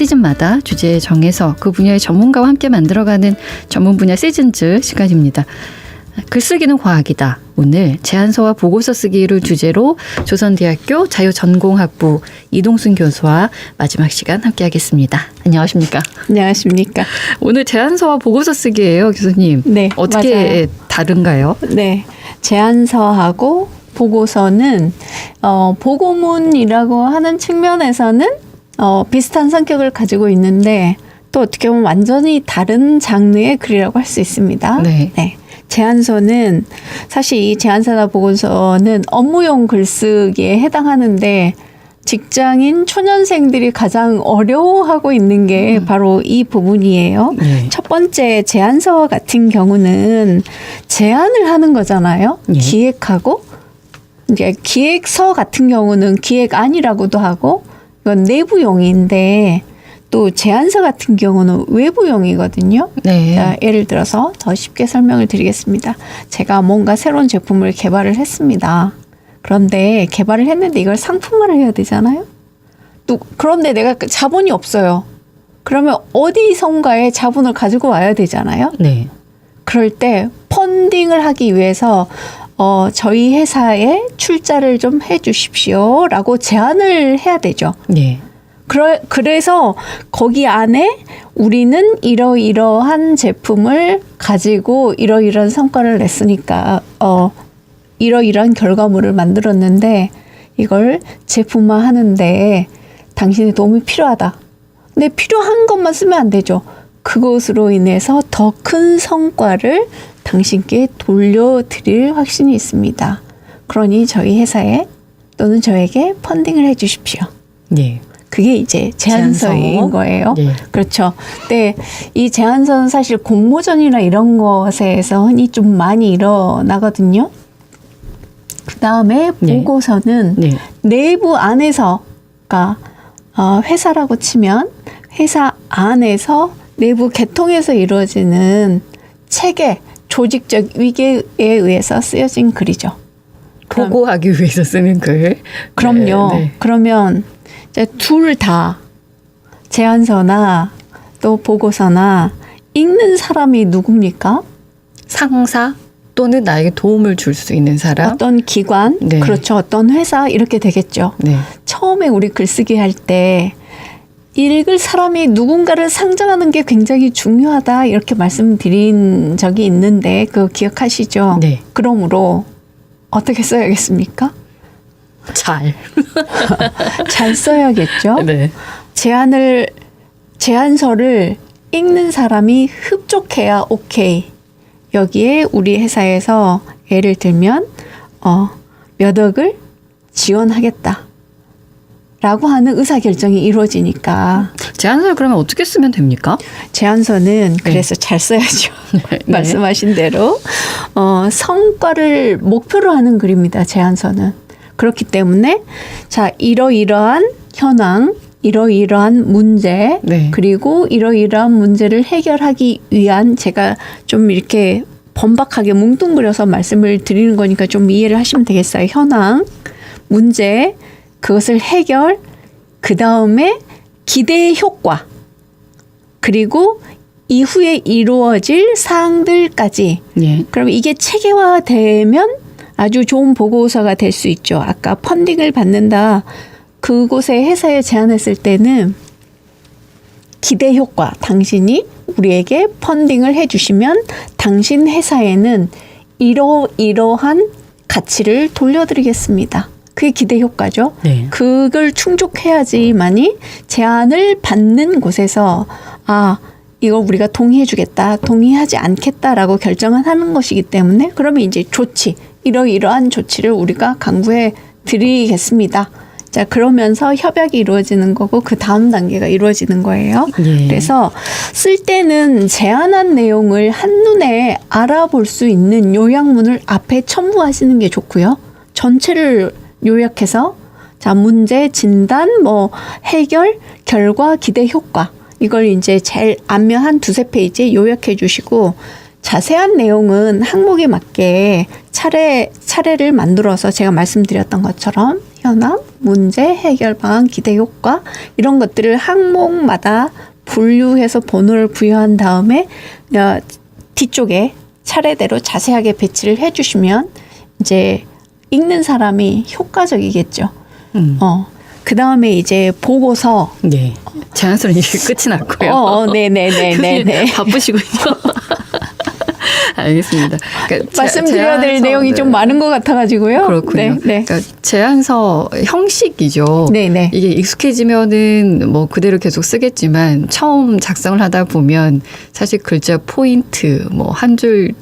시즌마다 주제 정해서 그 분야의 전문가와 함께 만들어가는 전문 분야 시즌즈 시간입니다. 글쓰기는 과학이다. 오늘 제안서와 보고서 쓰기를 주제로 조선대학교 자유전공학부 이동순 교수와 마지막 시간 함께하겠습니다. 안녕하십니까? 안녕하십니까? 오늘 제안서와 보고서 쓰기예요, 교수님. 네, 어떻게 맞아요. 다른가요? 네, 제안서하고 보고서는 보고문이라고 하는 측면에서는 비슷한 성격을 가지고 있는데 또 어떻게 보면 완전히 다른 장르의 글이라고 할 수 있습니다. 네. 네. 제안서는 사실 이 제안서나 보고서는 업무용 글쓰기에 해당하는데 직장인 초년생들이 가장 어려워하고 있는 게 바로 이 부분이에요. 네. 첫 번째 제안서 같은 경우는 제안을 하는 거잖아요. 네. 기획하고 이제 기획서 같은 경우는 기획안이라고도 하고 이건 내부용인데 또 제안서 같은 경우는 외부용이거든요. 네. 자, 예를 들어서 더 쉽게 설명을 드리겠습니다. 제가 뭔가 새로운 제품을 개발을 했습니다. 그런데 개발을 했는데 이걸 상품화를 해야 되잖아요. 또 그런데 내가 자본이 없어요. 그러면 어디선가에 자본을 가지고 와야 되잖아요. 네. 그럴 때 펀딩을 하기 위해서 저희 회사에 출자를 좀 해 주십시오라고 제안을 해야 되죠. 네. 그래서 거기 안에 우리는 이러이러한 제품을 가지고 이러이러한 성과를 냈으니까 이러이러한 결과물을 만들었는데 이걸 제품화하는데 당신의 도움이 필요하다. 근데 필요한 것만 쓰면 안 되죠. 그것으로 인해서 더 큰 성과를 당신께 돌려드릴 확신이 있습니다. 그러니 저희 회사에 또는 저에게 펀딩을 해 주십시오. 네. 그게 이제 제안서인 제안서. 거예요. 네. 그렇죠. 근데 이 제안서는 사실 공모전이나 이런 것에서 흔히 좀 많이 일어나거든요. 그 다음에 네. 보고서는 네. 내부 안에서가 회사라고 치면 회사 안에서 내부 계통에서 이루어지는 체계, 조직적 위계에 의해서 쓰여진 글이죠. 보고하기 위해서 쓰는 글. 그럼요. 네. 그러면 이제 둘 다 제안서나 또 보고서나 읽는 사람이 누굽니까? 상사 또는 나에게 도움을 줄 수 있는 사람. 어떤 기관, 네. 그렇죠. 어떤 회사 이렇게 되겠죠. 네. 처음에 우리 글쓰기 할 때 읽을 사람이 누군가를 상정하는 게 굉장히 중요하다 이렇게 말씀드린 적이 있는데 그거 기억하시죠? 네. 그러므로 어떻게 써야겠습니까? 잘. 잘 써야겠죠. 네. 제안서를 읽는 사람이 흡족해야 오케이. 여기에 우리 회사에서 예를 들면 몇 억을 지원하겠다. 라고 하는 의사결정이 이루어지니까 제안서를 그러면 어떻게 쓰면 됩니까? 제안서는 그래서 잘 써야죠. 네. 말씀하신 대로 성과를 목표로 하는 글입니다. 제안서는. 그렇기 때문에 자 이러이러한 현황, 이러이러한 문제, 네. 그리고 이러이러한 문제를 해결하기 위한 제가 좀 이렇게 번박하게 뭉뚱그려서 말씀을 드리는 거니까 좀 이해를 하시면 되겠어요. 현황, 문제, 그것을 해결, 그 다음에 기대 효과, 그리고 이후에 이루어질 사항들까지. 예. 그럼 이게 체계화되면 아주 좋은 보고서가 될 수 있죠. 아까 펀딩을 받는다. 그곳에 회사에 제안했을 때는 기대 효과, 당신이 우리에게 펀딩을 해주시면 당신 회사에는 이러이러한 가치를 돌려드리겠습니다. 그게 기대 효과죠. 네. 그걸 충족해야지만이 제안을 받는 곳에서 이거 우리가 동의해주겠다, 동의하지 않겠다라고 결정을 하는 것이기 때문에 그러면 이제 조치, 이러이러한 조치를 우리가 강구해 드리겠습니다. 자, 그러면서 협약이 이루어지는 거고 그 다음 단계가 이루어지는 거예요. 예. 그래서 쓸 때는 제안한 내용을 한눈에 알아볼 수 있는 요약문을 앞에 첨부하시는 게 좋고요. 전체를 요약해서 자, 문제, 진단, 해결, 결과, 기대, 효과 이걸 이제 제일 앞면 한 두세 페이지에 요약해 주시고 자세한 내용은 항목에 맞게 차례를 만들어서 제가 말씀드렸던 것처럼 현황, 문제, 해결 방안, 기대 효과 이런 것들을 항목마다 분류해서 번호를 부여한 다음에 뒤쪽에 차례대로 자세하게 배치를 해주시면 이제 읽는 사람이 효과적이겠죠. 그 다음에 이제 보고서. 네. 제안서는 이게 끝이 났고요. 네네네네. 바쁘시군요. 알겠습니다. 그러니까 말씀드려야 될 내용이 좀 많은 것 같아가지고요. 그렇군요. 네. 그러니까 제안서 형식이죠. 네네. 이게 익숙해지면은 뭐 그대로 계속 쓰겠지만 처음 작성을 하다 보면 사실 글자 포인트, 뭐 한 줄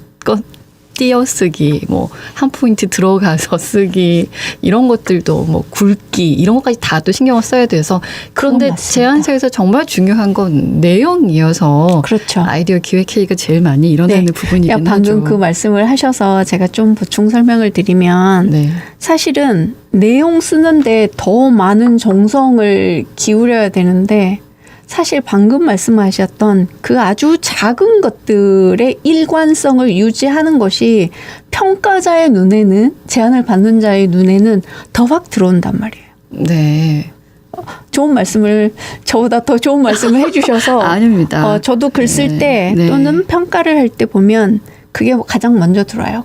띄어쓰기, 뭐 한 포인트 들어가서 쓰기 이런 것들도 뭐 굵기 이런 것까지 다 또 신경을 써야 돼서 그런데 제안서에서 정말 중요한 건 내용이어서 그렇죠. 아이디어 기획회의가 제일 많이 일어나는 부분이긴 하죠. 방금 그 말씀을 하셔서 제가 좀 보충 설명을 드리면 사실은 내용 쓰는데 더 많은 정성을 기울여야 되는데 사실 방금 말씀하셨던 그 아주 작은 것들의 일관성을 유지하는 것이 평가자의 눈에는 제안을 받는 자의 눈에는 더 확 들어온단 말이에요. 네. 좋은 말씀을 저보다 더 좋은 말씀을 해주셔서 아닙니다. 저도 글 쓸 때 또는 평가를 할 때 보면 그게 가장 먼저 들어와요.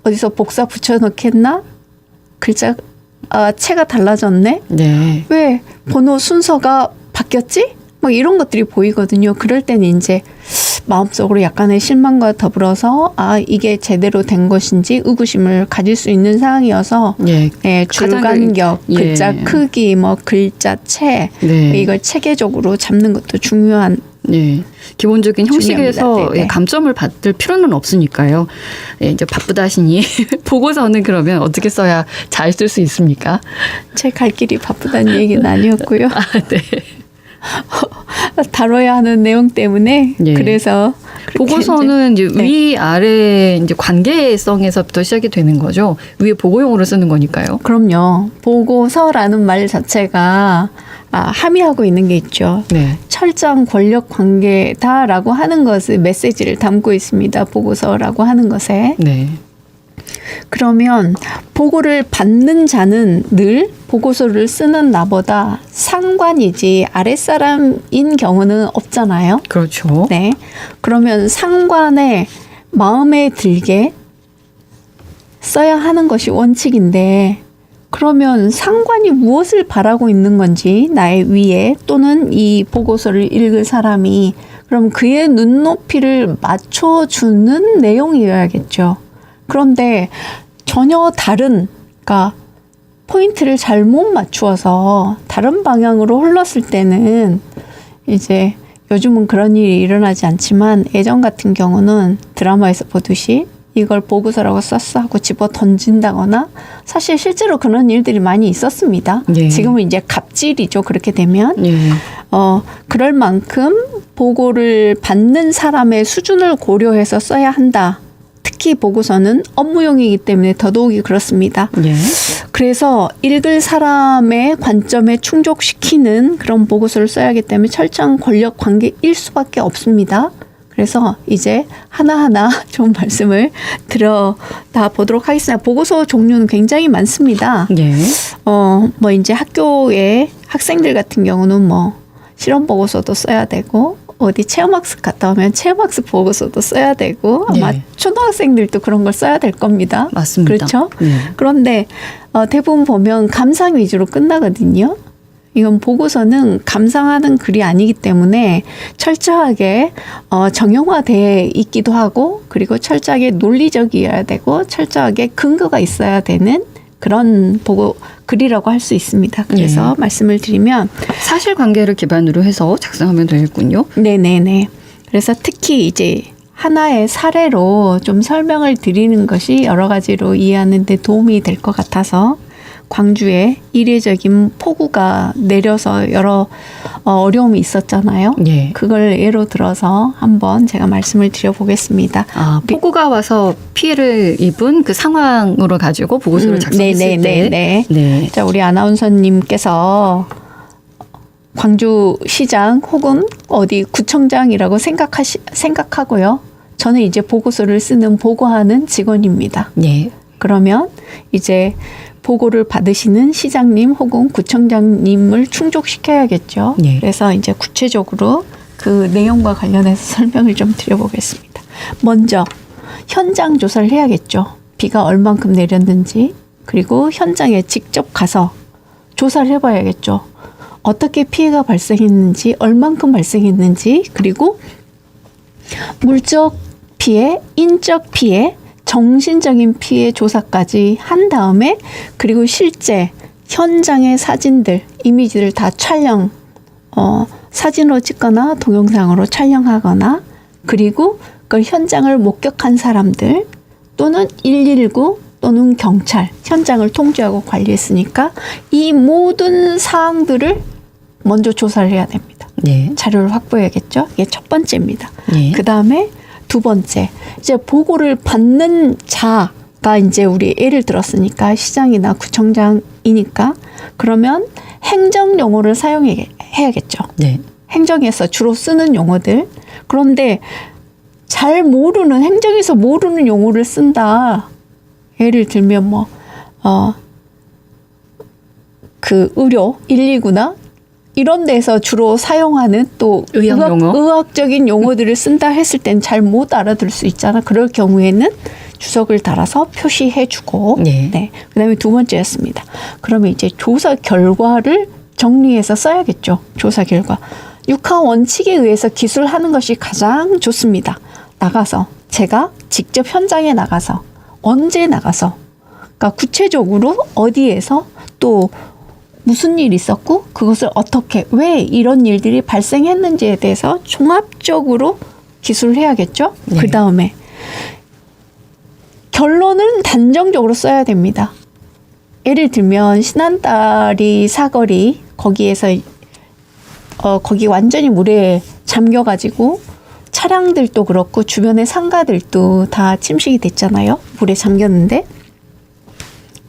어디서 복사 붙여넣겠나? 글자 체가 달라졌네. 네. 왜 번호 순서가 바뀌었지? 막 이런 것들이 보이거든요. 그럴 때는 이제 마음속으로 약간의 실망과 더불어서 이게 제대로 된 것인지 의구심을 가질 수 있는 상황이어서 줄 간격, 글자 크기, 뭐 글자체 이걸 체계적으로 잡는 것도 중요한. 네, 기본적인 형식에서 감점을 받을 필요는 없으니까요. 이제 바쁘다 하시니 보고서는 그러면 어떻게 써야 잘 쓸 수 있습니까? 제 갈 길이 바쁘다는 얘기는 아니었고요. 네. 다뤄야 하는 내용 때문에 그래서 보고서는 이제 위 아래 이제 관계성에서부터 시작이 되는 거죠. 위에 보고용으로 쓰는 거니까요. 그럼요. 보고서라는 말 자체가 함의하고 있는 게 있죠. 철저한 권력 관계다라고 하는 것을 메시지를 담고 있습니다. 보고서라고 하는 것에. 그러면 보고를 받는 자는 늘 보고서를 쓰는 나보다 상관이지 아랫사람인 경우는 없잖아요. 그렇죠. 네. 그러면 상관의 마음에 들게 써야 하는 것이 원칙인데 그러면 상관이 무엇을 바라고 있는 건지 나의 위에 또는 이 보고서를 읽을 사람이 그럼 그의 눈높이를 맞춰주는 내용이어야겠죠. 그런데 전혀 다른, 그러니까 포인트를 잘못 맞추어서 다른 방향으로 흘렀을 때는 이제 요즘은 그런 일이 일어나지 않지만 예전 같은 경우는 드라마에서 보듯이 이걸 보고서라고 썼어 하고 집어 던진다거나 사실 실제로 그런 일들이 많이 있었습니다. 지금은 이제 갑질이죠. 그렇게 되면. 그럴 만큼 보고를 받는 사람의 수준을 고려해서 써야 한다. 특히 보고서는 업무용이기 때문에 더더욱이 그렇습니다. 그래서 읽을 사람의 관점에 충족시키는 그런 보고서를 써야 하기 때문에 철저한 권력 관계일 수밖에 없습니다. 그래서 이제 하나하나 좀 말씀을 들어다 보도록 하겠습니다. 보고서 종류는 굉장히 많습니다. 뭐 이제 학교에 학생들 같은 경우는 뭐 실험 보고서도 써야 되고 어디 체험학습 갔다 오면 체험학습 보고서도 써야 되고 아마 초등학생들도 그런 걸 써야 될 겁니다. 맞습니다. 그렇죠? 그런데 대부분 보면 감상 위주로 끝나거든요. 이건 보고서는 감상하는 글이 아니기 때문에 철저하게 정형화되어 있기도 하고 그리고 철저하게 논리적이어야 되고 철저하게 근거가 있어야 되는 그런 글이라고 할 수 있습니다. 그래서 말씀을 드리면 사실관계를 기반으로 해서 작성하면 되겠군요. 네네네. 그래서 특히 이제 하나의 사례로 좀 설명을 드리는 것이 여러 가지로 이해하는 데 도움이 될 것 같아서 광주에 이례적인 폭우가 내려서 여러 어려움이 있었잖아요. 그걸 예로 들어서 한번 제가 말씀을 드려보겠습니다. 폭우가 와서 피해를 입은 그 상황으로 가지고 보고서를 작성했을 때. 자, 우리 아나운서님께서 광주시장 혹은 어디 구청장이라고 생각하고요. 저는 이제 보고서를 쓰는 보고하는 직원입니다. 그러면 이제 보고를 받으시는 시장님 혹은 구청장님을 충족시켜야겠죠. 네. 그래서 이제 구체적으로 그 내용과 관련해서 설명을 좀 드려보겠습니다. 먼저 현장 조사를 해야겠죠. 비가 얼만큼 내렸는지, 그리고 현장에 직접 가서 조사를 해봐야겠죠. 어떻게 피해가 발생했는지, 얼만큼 발생했는지, 그리고 물적 피해, 인적 피해, 정신적인 피해 조사까지 한 다음에, 그리고 실제 현장의 사진들, 이미지를 다 사진으로 찍거나 동영상으로 촬영하거나, 그리고 그 현장을 목격한 사람들 또는 119 또는 경찰, 현장을 통제하고 관리했으니까 이 모든 사항들을 먼저 조사를 해야 됩니다. 네. 자료를 확보해야겠죠. 이게 첫 번째입니다. 네. 그 다음에 두 번째, 이제 보고를 받는 자가 이제 우리 예를 들었으니까 시장이나 구청장이니까 그러면 행정 용어를 사용해야겠죠. 네. 행정에서 주로 쓰는 용어들. 그런데 잘 모르는, 행정에서 모르는 용어를 쓴다. 예를 들면 그 의료 119나 이런 데서 주로 사용하는 또 의학적인 용어들을 쓴다 했을 땐 잘 못 알아들 수 있잖아. 그럴 경우에는 주석을 달아서 표시해주고, 네. 네. 그다음에 두 번째였습니다. 그러면 이제 조사 결과를 정리해서 써야겠죠. 조사 결과. 육하 원칙에 의해서 기술하는 것이 가장 좋습니다. 나가서 제가 직접 현장에 나가서 언제 나가서, 그러니까 구체적으로 어디에서 또 무슨 일이 있었고 그것을 어떻게, 왜 이런 일들이 발생했는지에 대해서 종합적으로 기술을 해야겠죠. 네. 그 다음에 결론은 단정적으로 써야 됩니다. 예를 들면 신안다리 사거리 거기에서 거기 완전히 물에 잠겨가지고 차량들도 그렇고 주변의 상가들도 다 침식이 됐잖아요. 물에 잠겼는데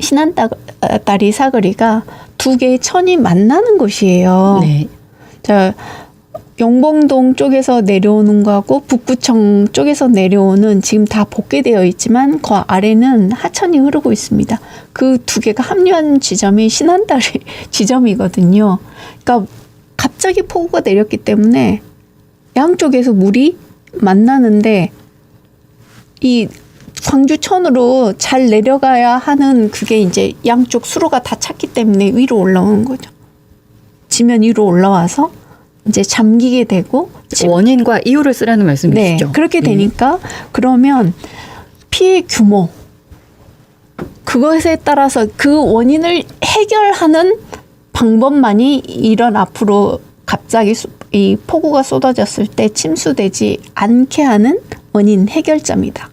신안다리 사거리가 두 개의 천이 만나는 곳이에요. 네. 자, 영봉동 쪽에서 내려오는 거하고 북구청 쪽에서 내려오는 지금 다 복개되어 있지만 그 아래는 하천이 흐르고 있습니다. 그 두 개가 합류한 지점이 신안다리 지점이거든요. 그러니까 갑자기 폭우가 내렸기 때문에 양쪽에서 물이 만나는데 이 광주천으로 잘 내려가야 하는 그게 이제 양쪽 수로가 다 찼기 때문에 위로 올라오는 거죠. 지면 위로 올라와서 이제 잠기게 되고 원인과 이유를 쓰라는 말씀이시죠? 네, 그렇게 되니까 그러면 피해 규모 그것에 따라서 그 원인을 해결하는 방법만이 이런 앞으로 갑자기 이 폭우가 쏟아졌을 때 침수되지 않게 하는 원인 해결점이다.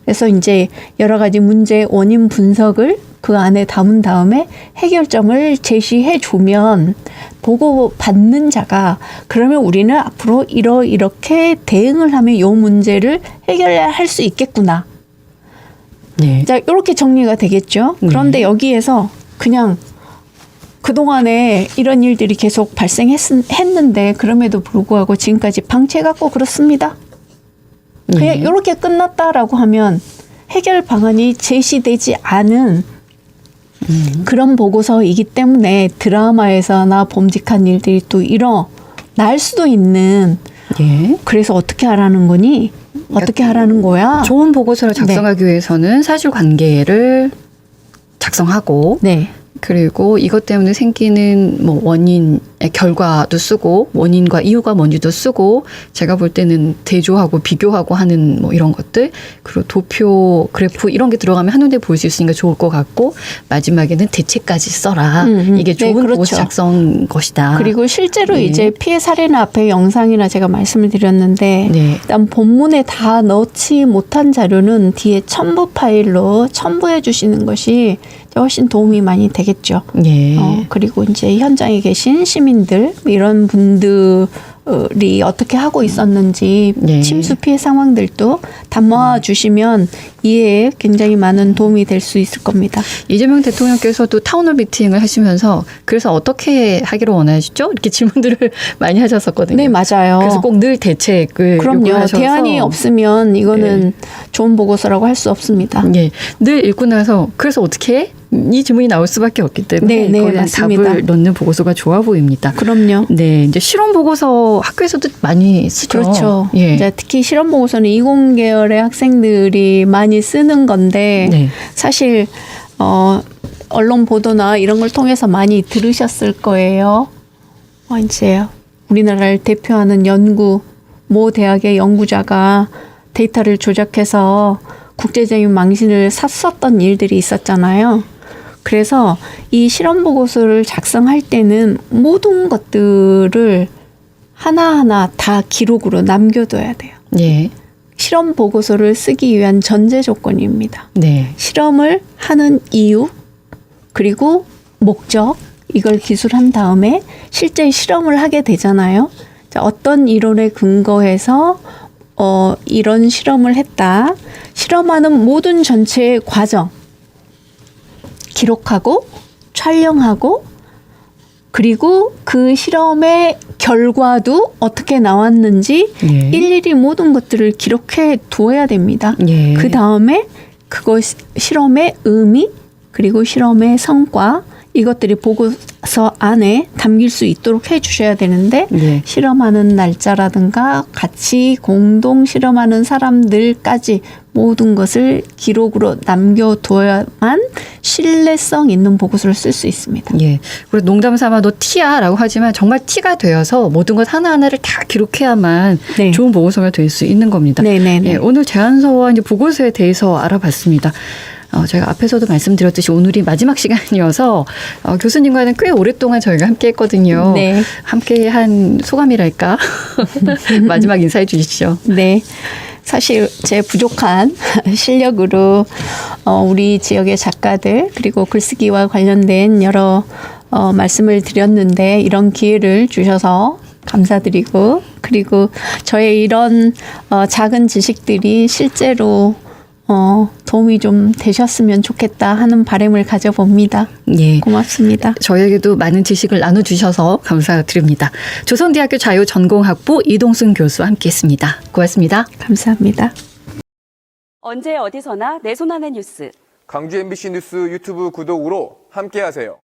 그래서 이제 여러 가지 문제 원인 분석을 그 안에 담은 다음에 해결점을 제시해 주면 보고 받는 자가 그러면 우리는 앞으로 이렇게 대응을 하면 이 문제를 해결할 수 있겠구나. 네. 자, 이렇게 정리가 되겠죠. 그런데 여기에서 그냥 그동안에 이런 일들이 계속 발생했는데 그럼에도 불구하고 지금까지 방치해갖고 그렇습니다. 그냥 이렇게 끝났다라고 하면 해결 방안이 제시되지 않은 그런 보고서이기 때문에 드라마에서나 범직한 일들이 또 일어날 수도 있는. 예. 그래서 어떻게 하라는 거니? 어떻게 하라는 거야? 좋은 보고서를 작성하기 위해서는 사실관계를 작성하고 네. 그리고 이것 때문에 생기는 뭐 원인의 결과도 쓰고 원인과 이유가 뭔지도 쓰고 제가 볼 때는 대조하고 비교하고 하는 뭐 이런 것들 그리고 도표 그래프 이런 게 들어가면 한눈에 보일 수 있으니까 좋을 것 같고 마지막에는 대책까지 써라. 이게 좋은 네, 그렇죠. 보고서 작성 것이다. 그리고 실제로 네. 이제 피해 사례는 앞에 영상이나 제가 말씀을 드렸는데 네. 일단 본문에 다 넣지 못한 자료는 뒤에 첨부 파일로 첨부해 주시는 것이 훨씬 도움이 많이 되겠죠. 예. 그리고 이제 현장에 계신 시민들 이런 분들이 어떻게 하고 있었는지 네. 침수 피해 상황들도 담아 주시면 이해에 굉장히 많은 도움이 될 수 있을 겁니다. 이재명 대통령께서도 타운홀 미팅을 하시면서 그래서 어떻게 하기를 원하시죠? 이렇게 질문들을 많이 하셨었거든요. 네, 맞아요. 그래서 꼭 늘 대책을 그럼요. 요구하셔서 대안이 없으면 이거는 좋은 보고서라고 할 수 없습니다. 예, 늘 읽고 나서 그래서 어떻게 해? 이 질문이 나올 수밖에 없기 때문에 네, 거기에 맞습니다. 답을 넣는 보고서가 좋아 보입니다. 그럼요. 네, 이제 실험 보고서 학교에서도 많이 쓰죠. 그렇죠. 예. 이제 특히 실험 보고서는 이공계열의 학생들이 많이 쓰는 건데 네. 사실 언론 보도나 이런 걸 통해서 많이 들으셨을 거예요. 이제 우리나라를 대표하는 모 대학의 연구자가 데이터를 조작해서 국제적인 망신을 샀었던 일들이 있었잖아요. 그래서 이 실험 보고서를 작성할 때는 모든 것들을 하나하나 다 기록으로 남겨둬야 돼요. 예. 실험 보고서를 쓰기 위한 전제 조건입니다. 네. 실험을 하는 이유, 그리고 목적, 이걸 기술한 다음에 실제 실험을 하게 되잖아요. 자, 어떤 이론에 근거해서 이런 실험을 했다. 실험하는 모든 전체의 과정, 기록하고 촬영하고 그리고 그 실험의 결과도 어떻게 나왔는지 예. 일일이 모든 것들을 기록해 두어야 됩니다. 예. 그 다음에 그것 실험의 의미 그리고 실험의 성과 이것들이 보고서 안에 담길 수 있도록 해주셔야 되는데 예. 실험하는 날짜라든가 같이 공동 실험하는 사람들까지 모든 것을 기록으로 남겨둬야만 신뢰성 있는 보고서를 쓸 수 있습니다. 예. 그리고 농담 삼아 너 T야라고 하지만 정말 T가 되어서 모든 것 하나하나를 다 기록해야만 네. 좋은 보고서가 될 수 있는 겁니다. 네네네. 예, 오늘 제안서와 이제 보고서에 대해서 알아봤습니다. 저희가 앞에서도 말씀드렸듯이 오늘이 마지막 시간이어서 교수님과는 꽤 오랫동안 저희가 함께 했거든요. 네. 함께 한 소감이랄까? 마지막 인사해 주시죠. 네. 사실 제 부족한 실력으로 우리 지역의 작가들 그리고 글쓰기와 관련된 여러 말씀을 드렸는데 이런 기회를 주셔서 감사드리고 그리고 저의 이런 작은 지식들이 실제로 도움이 좀 되셨으면 좋겠다 하는 바람을 가져봅니다. 예. 고맙습니다. 저에게도 많은 지식을 나눠주셔서 감사드립니다. 조선대학교 자유전공학부 이동순 교수와 함께했습니다. 고맙습니다. 감사합니다. 언제 어디서나 내 손 안의 뉴스. 광주 MBC 뉴스 유튜브 구독으로 함께하세요.